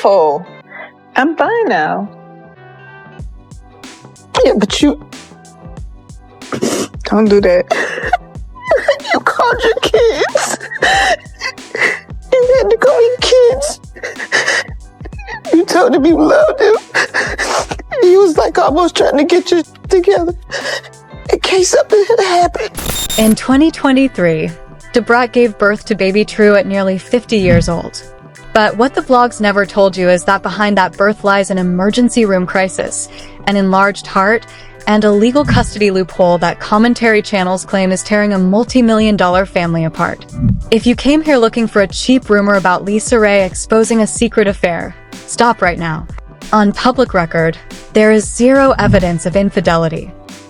beautiful. I'm fine now. Yeah, but you... Don't do that. You called your kids. You had to call your kids. You told them you loved them. You was like almost trying to get you together in case something had happened. In 2023, Brat gave birth to baby True at nearly 50 years old. But what the blogs never told you is that behind that birth lies an emergency room crisis, an enlarged heart, and a legal custody loophole that commentary channels claim is tearing a multi-million-dollar family apart. If you came here looking for a cheap rumor about Lisa Ray exposing a secret affair, stop right now. On public record, there is zero evidence of infidelity.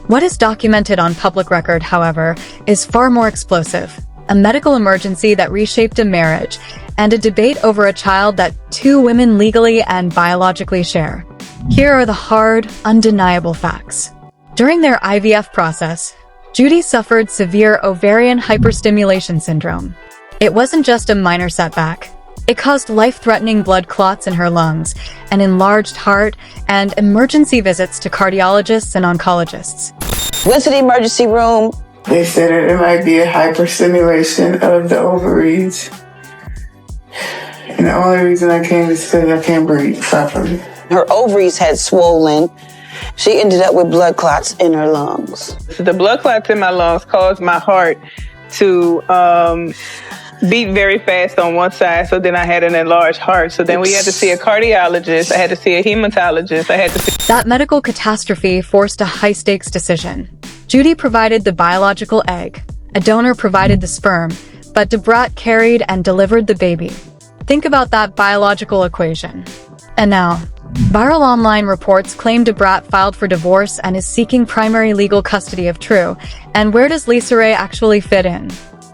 What is documented on public record, however, is far more explosive. A medical emergency that reshaped a marriage, and a debate over a child that two women legally and biologically share. Here are the hard, undeniable facts. During their IVF process, Judy suffered severe ovarian hyperstimulation syndrome. It wasn't just a minor setback. It caused life-threatening blood clots in her lungs, an enlarged heart, and emergency visits to cardiologists and oncologists. Went to the emergency room. They said that it might be a hyperstimulation of the ovaries. And the only reason I came is because I can't breathe properly. Her ovaries had swollen. She ended up with blood clots in her lungs. The blood clots in my lungs caused my heart to beat very fast on one side, so then I had an enlarged heart. So then we had to see a cardiologist, I had to see a hematologist, I had to see... That medical catastrophe forced a high-stakes decision. Judy provided the biological egg, a donor provided the sperm, but Brat carried and delivered the baby. Think about that biological equation. And now, viral online reports claim Brat filed for divorce and is seeking primary legal custody of True. And where does Lisa Ray actually fit in?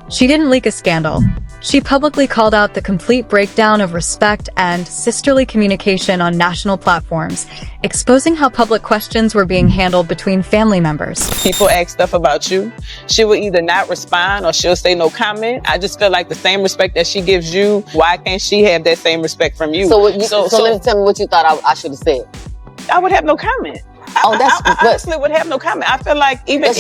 She didn't leak a scandal. She publicly called out the complete breakdown of respect and sisterly communication on national platforms, exposing how public questions were being handled between family members. People ask stuff about you. She will either not respond or she'll say no comment. I just feel like the same respect that she gives you, why can't she have that same respect from you? So let me tell me what you thought I should have said. I would have no comment. I honestly would have no comment. I feel like I know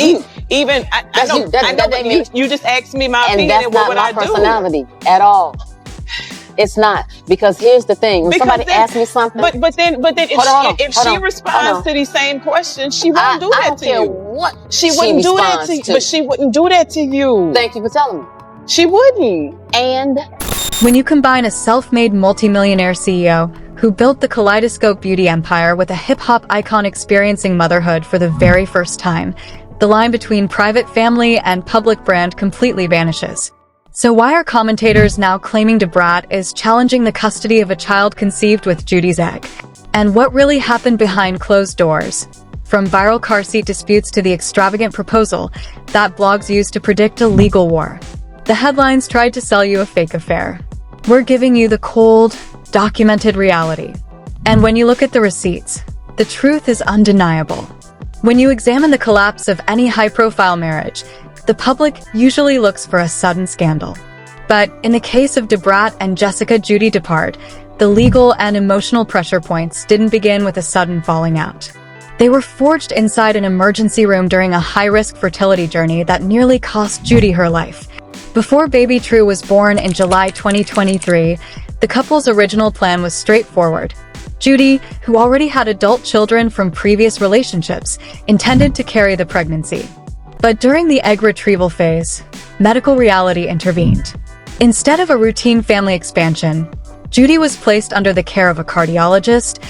you just asked me my opinion and what would I do? That's not my personality at all. It's not, because here's the thing. When somebody asks me something, but then if she responds to these same questions, she wouldn't do that to you. What she wouldn't do that to you, but she wouldn't do that to you. Thank you for telling me. She wouldn't. And when you combine a self-made multimillionaire CEO who built the kaleidoscope beauty empire with a hip-hop icon experiencing motherhood for the very first time, the line between private family and public brand completely vanishes. So why are commentators now claiming Brat is challenging the custody of a child conceived with Judy's egg? And what really happened behind closed doors? From viral car seat disputes to the extravagant proposal that blogs used to predict a legal war. The headlines tried to sell you a fake affair. We're giving you the cold, documented reality. And when you look at the receipts, the truth is undeniable. When you examine the collapse of any high-profile marriage, the public usually looks for a sudden scandal. But in the case of Brat and Jessica Judy Depart, the legal and emotional pressure points didn't begin with a sudden falling out. They were forged inside an emergency room during a high-risk fertility journey that nearly cost Judy her life. Before baby True was born in July 2023, the couple's original plan was straightforward. Judy, who already had adult children from previous relationships, intended to carry the pregnancy. But during the egg retrieval phase, medical reality intervened. Instead of a routine family expansion, Judy was placed under the care of a cardiologist,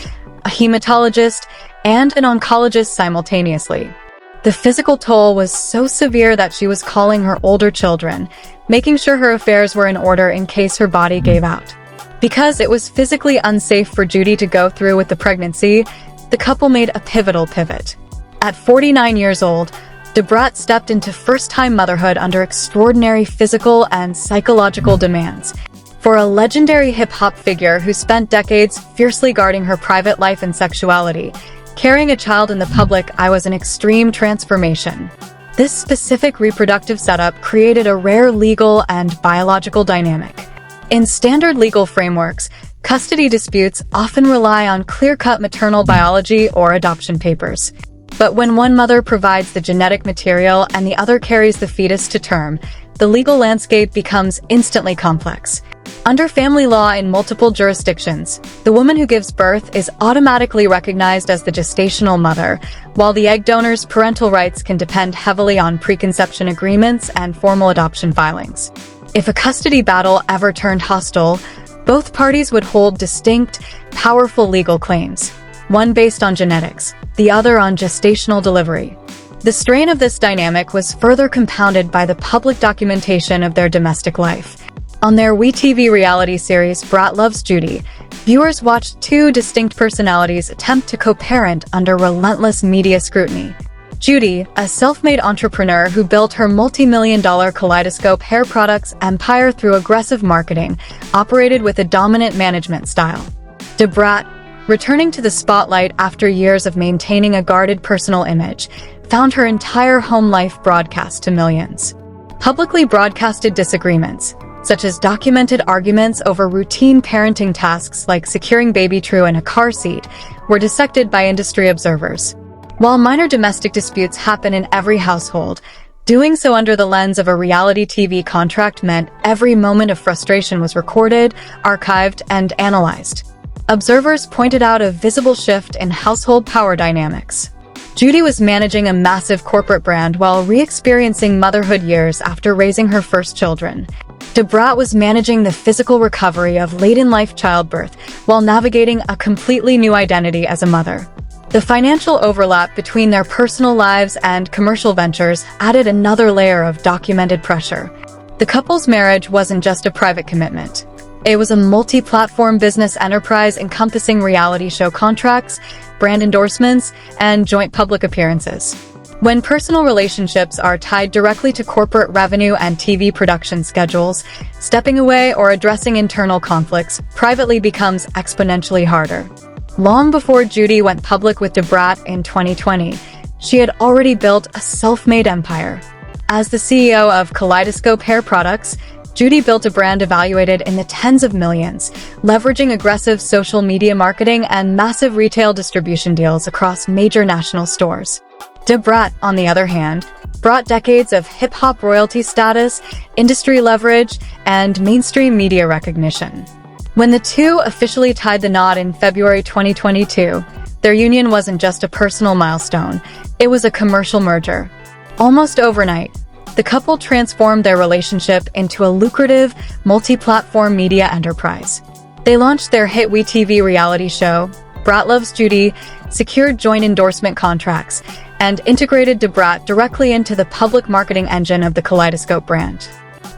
a hematologist, and an oncologist simultaneously. The physical toll was so severe that she was calling her older children, making sure her affairs were in order in case her body gave out. Because it was physically unsafe for Judy to go through with the pregnancy, the couple made a pivotal pivot. At 49 years old, Brat stepped into first-time motherhood under extraordinary physical and psychological demands. For a legendary hip-hop figure who spent decades fiercely guarding her private life and sexuality, carrying a child in the public eye was an extreme transformation. This specific reproductive setup created a rare legal and biological dynamic. In standard legal frameworks, custody disputes often rely on clear-cut maternal biology or adoption papers. But when one mother provides the genetic material and the other carries the fetus to term, the legal landscape becomes instantly complex. Under family law in multiple jurisdictions, the woman who gives birth is automatically recognized as the gestational mother, while the egg donor's parental rights can depend heavily on preconception agreements and formal adoption filings. If a custody battle ever turned hostile, both parties would hold distinct, powerful legal claims, one based on genetics, the other on gestational delivery. The strain of this dynamic was further compounded by the public documentation of their domestic life. On their WeTV reality series Brat Judy, viewers watched two distinct personalities attempt to co-parent under relentless media scrutiny. Judy, a self-made entrepreneur who built her multi-million-dollar kaleidoscope hair products empire through aggressive marketing, operated with a dominant management style. Brat, returning to the spotlight after years of maintaining a guarded personal image, found her entire home life broadcast to millions. Publicly broadcasted disagreements, such as documented arguments over routine parenting tasks like securing baby True in a car seat, were dissected by industry observers. While minor domestic disputes happen in every household, doing so under the lens of a reality TV contract meant every moment of frustration was recorded, archived, and analyzed. Observers pointed out a visible shift in household power dynamics. Judy was managing a massive corporate brand while re-experiencing motherhood years after raising her first children. Brat was managing the physical recovery of late-in-life childbirth while navigating a completely new identity as a mother. The financial overlap between their personal lives and commercial ventures added another layer of documented pressure. The couple's marriage wasn't just a private commitment. It was a multi-platform business enterprise encompassing reality show contracts, brand endorsements, and joint public appearances. When personal relationships are tied directly to corporate revenue and TV production schedules, stepping away or addressing internal conflicts privately becomes exponentially harder. Long before Judy went public with Brat in 2020, she had already built a self-made empire. As the CEO of Kaleidoscope Hair Products, Judy built a brand evaluated in the tens of millions, leveraging aggressive social media marketing and massive retail distribution deals across major national stores. Brat, on the other hand, brought decades of hip-hop royalty status, industry leverage, and mainstream media recognition. When the two officially tied the knot in February 2022, their union wasn't just a personal milestone, it was a commercial merger. Almost overnight, the couple transformed their relationship into a lucrative, multi-platform media enterprise. They launched their hit WeTV reality show, Brat Judy, secured joint endorsement contracts, and integrated Brat directly into the public marketing engine of the Kaleidoscope brand.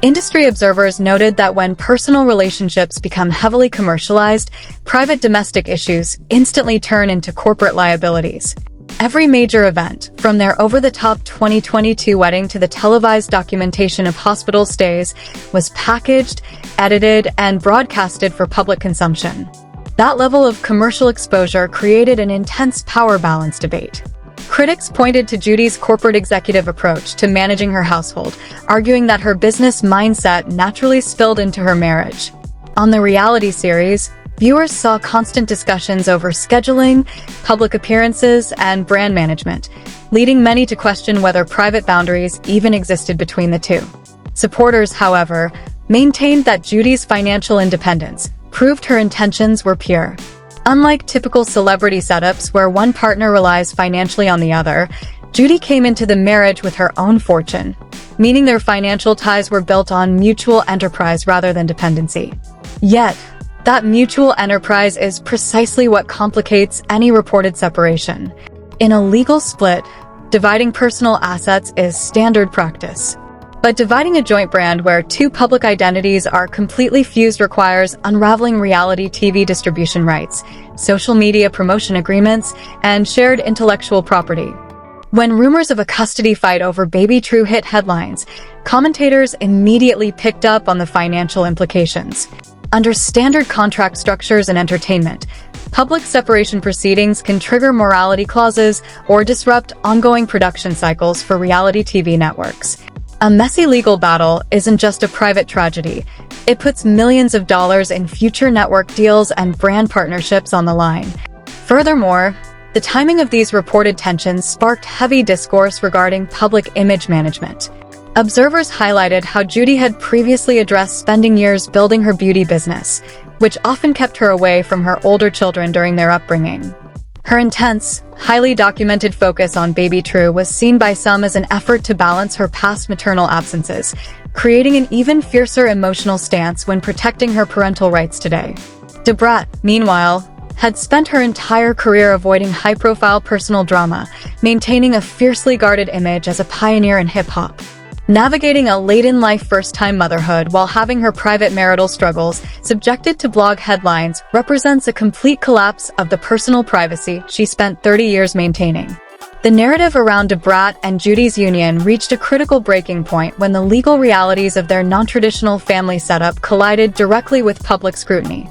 Industry observers noted that when personal relationships become heavily commercialized, private domestic issues instantly turn into corporate liabilities. Every major event, from their over-the-top 2022 wedding to the televised documentation of hospital stays, was packaged, edited, and broadcasted for public consumption. That level of commercial exposure created an intense power balance debate. Critics pointed to Judy's corporate executive approach to managing her household, arguing that her business mindset naturally spilled into her marriage. On the reality series, viewers saw constant discussions over scheduling, public appearances, and brand management, leading many to question whether private boundaries even existed between the two. Supporters, however, maintained that Judy's financial independence proved her intentions were pure. Unlike typical celebrity setups where one partner relies financially on the other, Judy came into the marriage with her own fortune, meaning their financial ties were built on mutual enterprise rather than dependency. Yet, that mutual enterprise is precisely what complicates any reported separation. In a legal split, dividing personal assets is standard practice. But dividing a joint brand where two public identities are completely fused requires unraveling reality TV distribution rights, social media promotion agreements, and shared intellectual property. When rumors of a custody fight over Baby True hit headlines, commentators immediately picked up on the financial implications. Under standard contract structures in entertainment, public separation proceedings can trigger morality clauses or disrupt ongoing production cycles for reality TV networks. A messy legal battle isn't just a private tragedy. It puts millions of dollars in future network deals and brand partnerships on the line. Furthermore, the timing of these reported tensions sparked heavy discourse regarding public image management. Observers highlighted how Judy had previously addressed spending years building her beauty business, which often kept her away from her older children during their upbringing. Her intense, highly documented focus on baby True was seen by some as an effort to balance her past maternal absences, creating an even fiercer emotional stance when protecting her parental rights today. Brat, meanwhile, had spent her entire career avoiding high-profile personal drama, maintaining a fiercely guarded image as a pioneer in hip-hop. Navigating a late-in-life first-time motherhood while having her private marital struggles subjected to blog headlines represents a complete collapse of the personal privacy she spent 30 years maintaining. The narrative around Brat and Judy's union reached a critical breaking point when the legal realities of their non-traditional family setup collided directly with public scrutiny.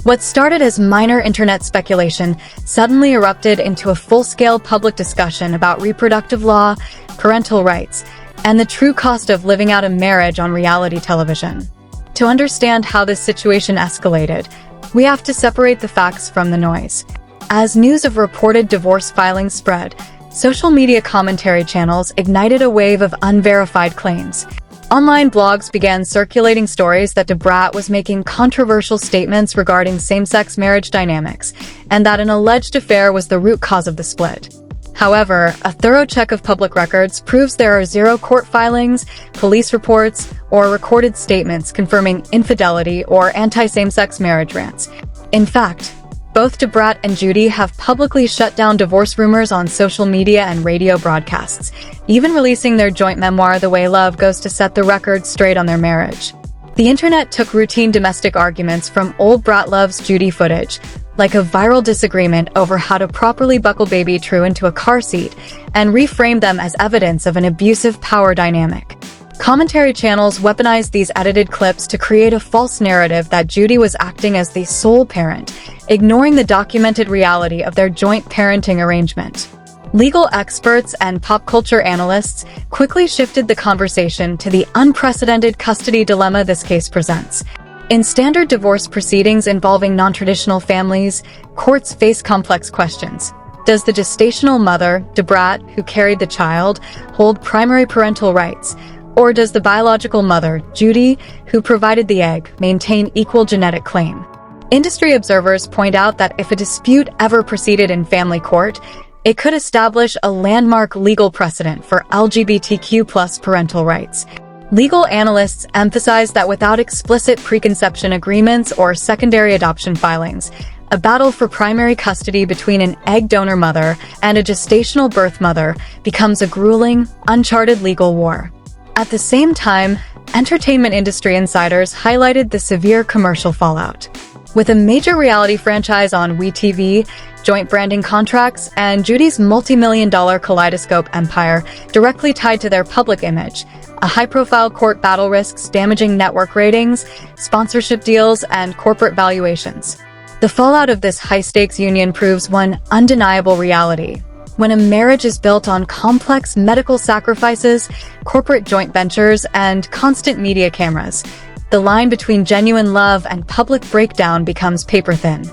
What started as minor internet speculation suddenly erupted into a full-scale public discussion about reproductive law, parental rights, and the true cost of living out a marriage on reality television. To understand how this situation escalated, we have to separate the facts from the noise. As news of reported divorce filings spread, social media commentary channels ignited a wave of unverified claims. Online blogs began circulating stories that Brat was making controversial statements regarding same-sex marriage dynamics, and that an alleged affair was the root cause of the split. However, a thorough check of public records proves there are zero court filings, police reports, or recorded statements confirming infidelity or anti-same-sex marriage rants. In fact, both Brat and Judy have publicly shut down divorce rumors on social media and radio broadcasts, even releasing their joint memoir The Way Love Goes to set the record straight on their marriage. The internet took routine domestic arguments from old Brat loves Judy footage, like a viral disagreement over how to properly buckle baby True into a car seat, and reframed them as evidence of an abusive power dynamic. Commentary channels weaponized these edited clips to create a false narrative that Judy was acting as the sole parent, ignoring the documented reality of their joint parenting arrangement. Legal experts and pop culture analysts quickly shifted the conversation to the unprecedented custody dilemma this case presents. In standard divorce proceedings involving non-traditional families, courts face complex questions. Does the gestational mother, Brat, who carried the child, hold primary parental rights? Or does the biological mother, Judy, who provided the egg, maintain equal genetic claim? Industry observers point out that if a dispute ever proceeded in family court, it could establish a landmark legal precedent for LGBTQ+ parental rights. Legal analysts emphasize that without explicit preconception agreements or secondary adoption filings, a battle for primary custody between an egg donor mother and a gestational birth mother becomes a grueling, uncharted legal war. At the same time, entertainment industry insiders highlighted the severe commercial fallout. With a major reality franchise on WeTV, joint branding contracts, and Judy's multi-million-dollar kaleidoscope empire directly tied to their public image, a high-profile court battle risks damaging network ratings, sponsorship deals, and corporate valuations. The fallout of this high-stakes union proves one undeniable reality. When a marriage is built on complex medical sacrifices, corporate joint ventures, and constant media cameras, the line between genuine love and public breakdown becomes paper-thin.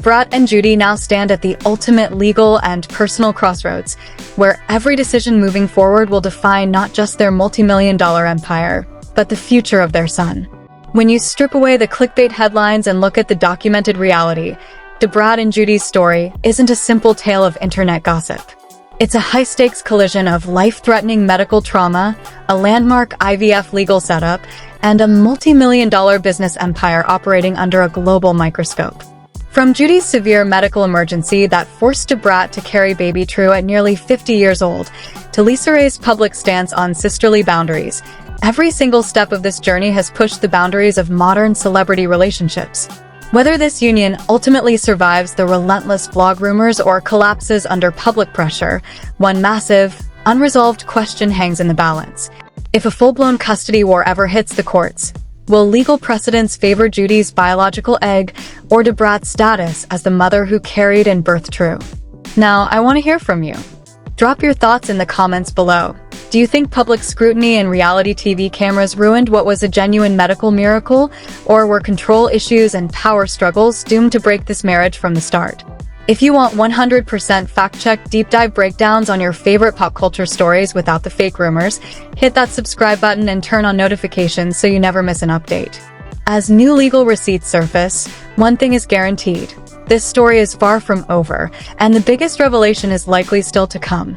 Brat and Judy now stand at the ultimate legal and personal crossroads, where every decision moving forward will define not just their multi-million-dollar empire, but the future of their son. When you strip away the clickbait headlines and look at the documented reality, Brat and Judy's story isn't a simple tale of internet gossip. It's a high-stakes collision of life-threatening medical trauma, a landmark IVF legal setup, and a multi-million-dollar business empire operating under a global microscope. From Judy's severe medical emergency that forced Brat to carry baby True at nearly 50 years old, to Lisa Ray's public stance on sisterly boundaries, every single step of this journey has pushed the boundaries of modern celebrity relationships. Whether this union ultimately survives the relentless blog rumors or collapses under public pressure, one massive, unresolved question hangs in the balance. If a full-blown custody war ever hits the courts, will legal precedents favor Judy's biological egg or Brat's status as the mother who carried and birthed True? Now, I want to hear from you. Drop your thoughts in the comments below. Do you think public scrutiny and reality TV cameras ruined what was a genuine medical miracle? Or were control issues and power struggles doomed to break this marriage from the start? If you want 100% fact-check deep dive breakdowns on your favorite pop culture stories without the fake rumors, hit that subscribe button and turn on notifications so you never miss an update. As new legal receipts surface, one thing is guaranteed. This story is far from over, and the biggest revelation is likely still to come.